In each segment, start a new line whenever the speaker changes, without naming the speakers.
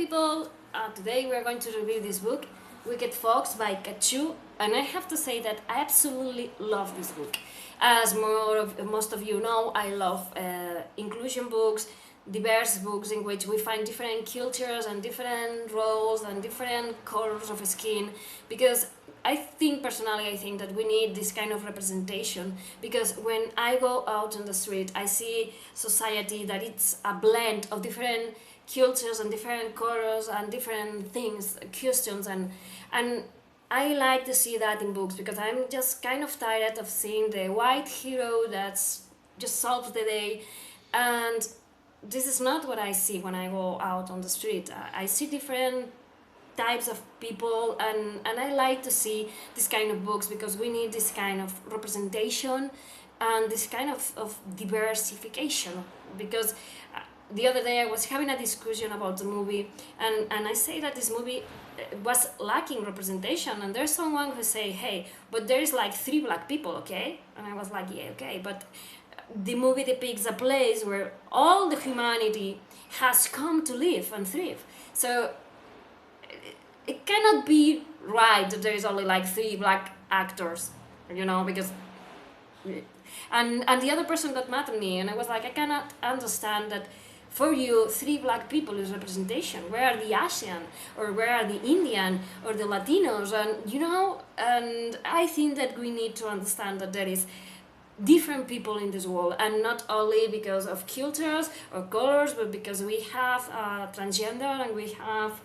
people, today we're going to review this book, Wicked Fox by Kat Cho, and I have to say that I absolutely love this book. As most of you know, I love inclusion books, diverse books in which we find different cultures and different roles and different colors of skin, because I think that we need this kind of representation, because when I go out on the street I see society that it's a blend of different cultures and different colors and different things, customs, and I like to see that in books, because I'm just kind of tired of seeing the white hero that's just solves the day, and this is not what I see when I go out on the street. I see different types of people, and I like to see this kind of books, because we need this kind of representation and this kind of diversification, because the other day I was having a discussion about the movie, and I say that this movie was lacking representation, and there's someone who say, hey, but there is like 3 black people, okay? And I was like, yeah, okay, but the movie depicts a place where all the humanity has come to live and thrive. So it cannot be right that there is only like 3 black actors, you know, because and the other person got mad at me, and I was like, I cannot understand that for you 3 black people is representation. Where are the Asian, or where are the Indian, or the Latinos? And you know, and I think that we need to understand that there is different people in this world, and not only because of cultures or colors, but because we have transgender, and we have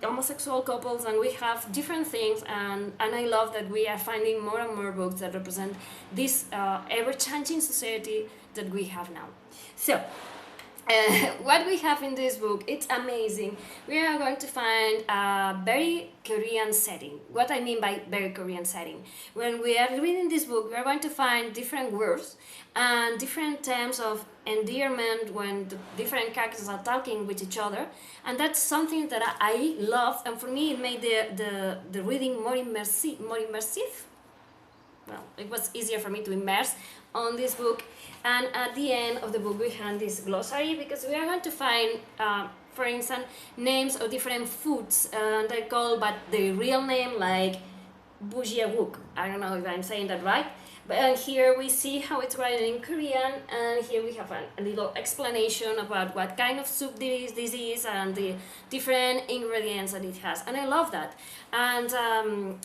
homosexual couples, and we have different things, and I love that we are finding more and more books that represent this ever-changing society that we have now. So what we have in this book, it's amazing. We are going to find a very Korean setting. What I mean by very Korean setting, when we are reading this book, we are going to find different words and different terms of endearment when the different characters are talking with each other, and that's something that I love, and for me it made the reading more immersive. Well, it was easier for me to immerse on this book. And at the end of the book we have this glossary, because we are going to find for instance names of different foods they're called but the real name, like bujiaguk. I don't know if I'm saying that right, but here we see how it's written in Korean, and here we have a little explanation about what kind of soup this is and the different ingredients that it has, and I love that. And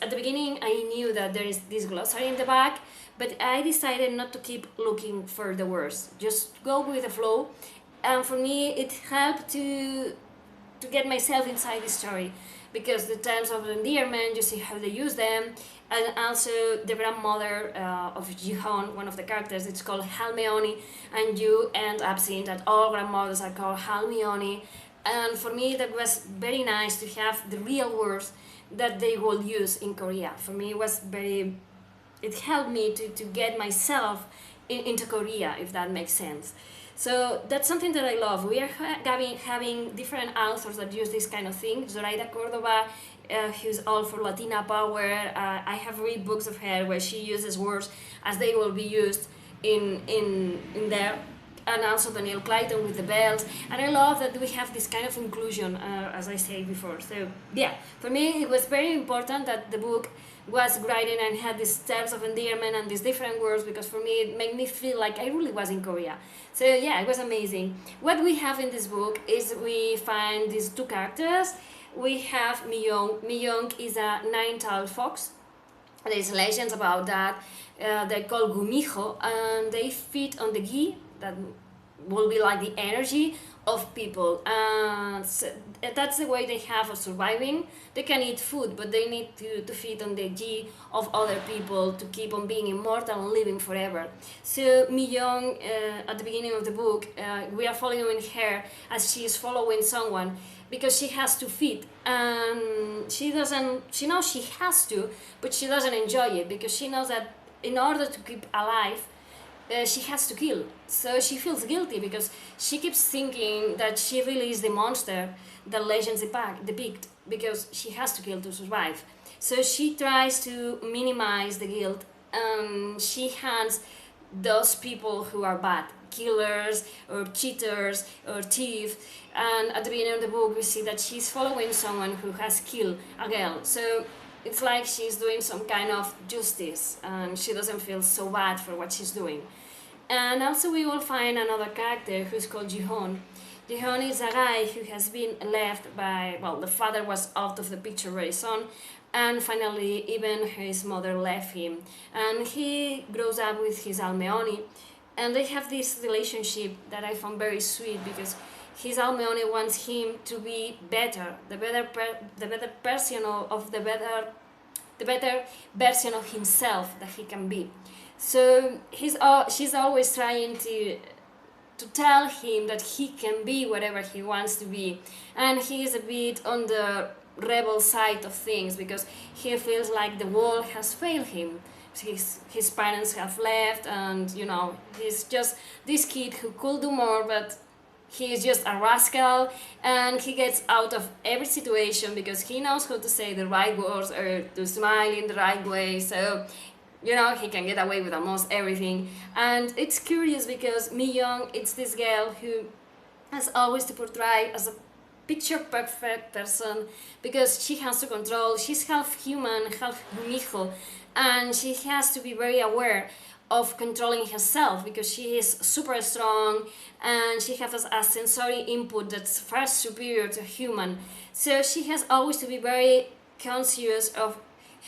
at the beginning I knew that there is this glossary in the back, but I decided not to keep looking for the words, just go with the flow, and for me it helped to get myself inside the story, because the terms of endearment, you see how they use them, and also the grandmother of Jihoon, one of the characters, it's called Halmeoni, and you end up seeing that all grandmothers are called Halmeoni, and for me that was very nice to have the real words that they will use in Korea. For me it helped me to get myself into Korea, if that makes sense. So that's something that I love. We are having different authors that use this kind of thing. Zoraida Cordova, who's all for Latina power. I have read books of her where she uses words as they will be used in there. And also Danielle Clayton with the bells. And I love that we have this kind of inclusion, as I said before. So yeah, for me it was very important that the book was written and had these terms of endearment and these different words, because for me it made me feel like I really was in Korea. So yeah, it was amazing. What we have in this book is we find these 2 characters. We have Miyoung. Miyoung is a 9-tailed fox. There's legends about that. They're called gumiho, and they feed on the ghee, that will be like the energy of people, so that's the way they have of surviving. They can eat food, but they need to feed on the ghee of other people to keep on being immortal and living forever. So Miyoung, at the beginning of the book, we are following her as she is following someone, because she has to feed, and she knows she has to, but she doesn't enjoy it, because she knows that in order to keep alive she has to kill. So she feels guilty, because she keeps thinking that she really is the monster that legends depict, because she has to kill to survive. So she tries to minimize the guilt, and she hunts those people who are bad, killers or cheaters or thieves, And at the beginning of the book, we see that she's following someone who has killed a girl. So it's like she's doing some kind of justice, and she doesn't feel so bad for what she's doing. And also we will find another character who's called Jihoon. Jihoon is a guy who has been left by, well, the father was out of the picture very soon, and finally even his mother left him. And he grows up with his Almeoni, and they have this relationship that I found very sweet, because his Almeoni wants him to be better, the better version of the better version of himself that he can be. So she's always trying to tell him that he can be whatever he wants to be, and he is a bit on the rebel side of things, because he feels like the world has failed him. His parents have left, and you know, he's just this kid who could do more, but he is just a rascal, and he gets out of every situation because he knows how to say the right words or to smile in the right way. So, you know, he can get away with almost everything. And it's curious because Miyoung, it's this girl who has always to portray as a picture perfect person, because she has to control, she's half human, half gumiho, and she has to be very aware of controlling herself, because she is super strong and she has a sensory input that's far superior to human. So she has always to be very conscious of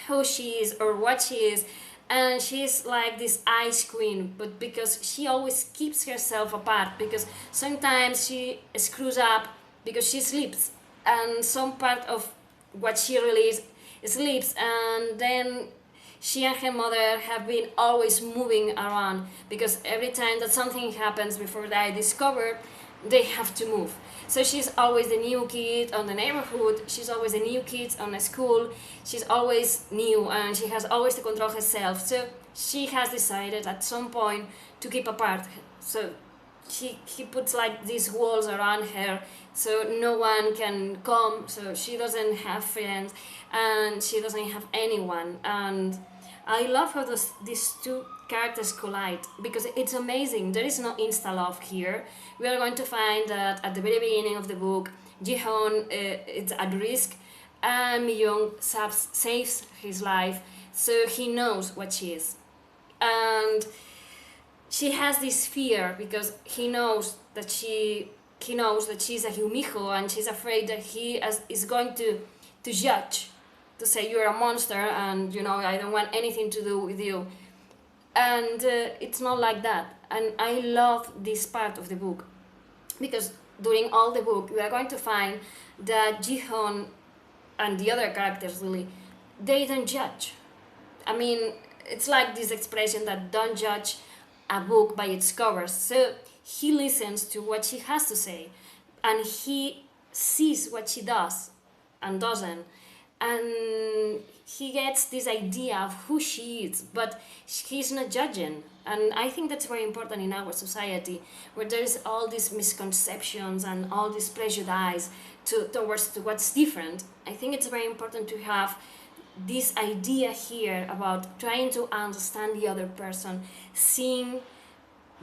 who she is or what she is, and she's like this ice queen, but because she always keeps herself apart, because sometimes she screws up because she sleeps, and some part of what she really is sleeps, and then she and her mother have been always moving around, because every time that something happens before they discover, they have to move. So she's always the new kid on the neighborhood, she's always the new kid on the school, she's always new, and she has always to control herself. So she has decided at some point to keep apart. So he puts like these walls around her, so no one can come, so she doesn't have friends and she doesn't have anyone. And I love how these two characters collide, because it's amazing. There is no insta love here. We are going to find that at the very beginning of the book, Jihoon is at risk, and Miyoung saves his life, so he knows what she is. And she has this fear because he knows that she's a gumiho, and she's afraid that he is going to judge, to say you're a monster, and you know, I don't want anything to do with you. And it's not like that. And I love this part of the book, because during all the book we are going to find that Jihoon and the other characters really, they don't judge. I mean, it's like this expression that don't judge a book by its covers. So he listens to what she has to say, and he sees what she does and doesn't, and he gets this idea of who she is, but he's not judging. And I think that's very important in our society, where there's all these misconceptions and all this prejudice towards what's different. I think it's very important to have this idea here about trying to understand the other person, seeing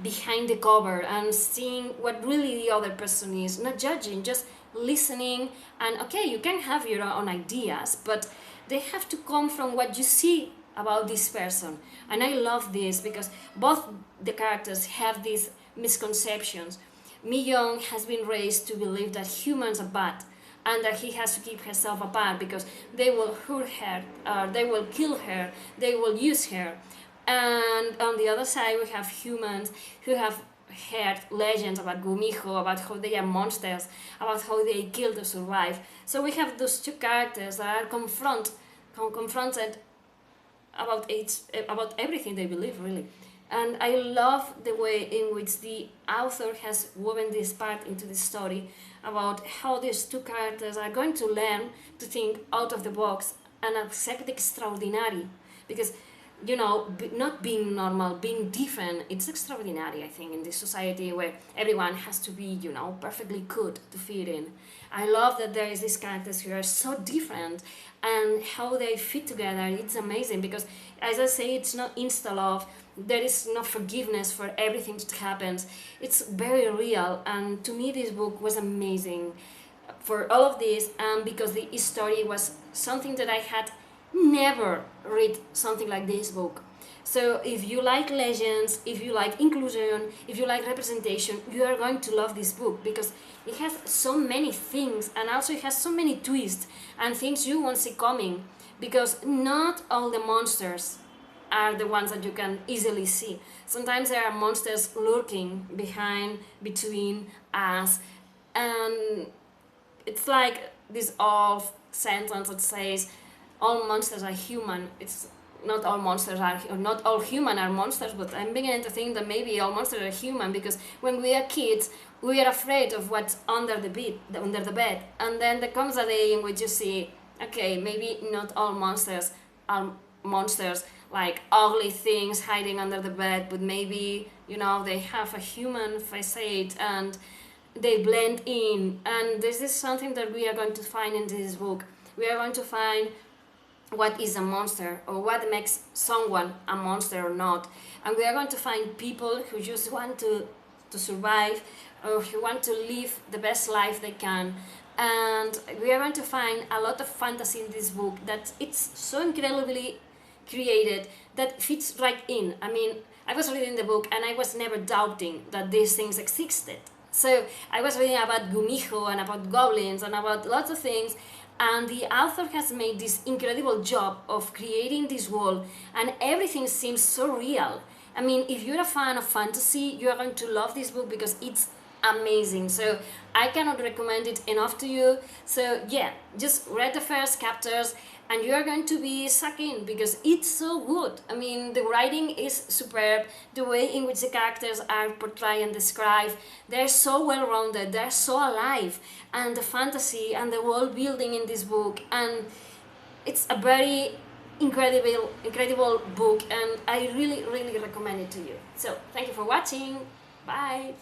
behind the cover and seeing what really the other person is, not judging, just listening. And okay, you can have your own ideas, but they have to come from what you see about this person. And I love this because both the characters have these misconceptions. Miyoung has been raised to believe that humans are bad, and that he has to keep herself apart because they will hurt her, they will kill her, they will use her. And on the other side, we have humans who have heard legends about gumiho, about how they are monsters, about how they kill to survive. So we have those two characters that are confronted about everything they believe, really. And I love the way in which the author has woven this part into the story, about how these two characters are going to learn to think out of the box and accept the extraordinary. Because not being normal, being different. It's extraordinary, I think, in this society where everyone has to be, perfectly good to fit in. I love that there is these characters who are so different and how they fit together. It's amazing because, as I say, it's not insta-love. There is no forgiveness for everything that happens. It's very real, and to me this book was amazing for all of this, and because the story was something that I had never read something like this book. So if you like legends, if you like inclusion, if you like representation, you are going to love this book because it has so many things, and also it has so many twists and things you won't see coming, because not all the monsters are the ones that you can easily see. Sometimes there are monsters lurking between us, and it's like this old sentence that says all monsters are human. It's not all monsters are, or not all human are monsters, but I'm beginning to think that maybe all monsters are human, because when we are kids, we are afraid of what's under the bed, and then there comes a day in which you see, okay, maybe not all monsters are monsters, like ugly things hiding under the bed, but maybe, they have a human facade and they blend in. And this is something that we are going to find in this book. We are going to find what is a monster, or what makes someone a monster or not. And we are going to find people who just want to survive, or who want to live the best life they can. And we are going to find a lot of fantasy in this book that it's so incredibly created that fits right in. I mean, I was reading the book and I was never doubting that these things existed. So I was reading about gumiho and about goblins and about lots of things, and the author has made this incredible job of creating this world, and everything seems so real. I mean, if you're a fan of fantasy, you are going to love this book because it's amazing. So I cannot recommend it enough to you. So yeah, just read the first chapters and you are going to be sucked in because it's so good. I mean, the writing is superb, the way in which the characters are portrayed and described, they're so well rounded, they're so alive, and the fantasy and the world building in this book, and it's a very incredible book, and I really recommend it to you. So thank you for watching. Bye.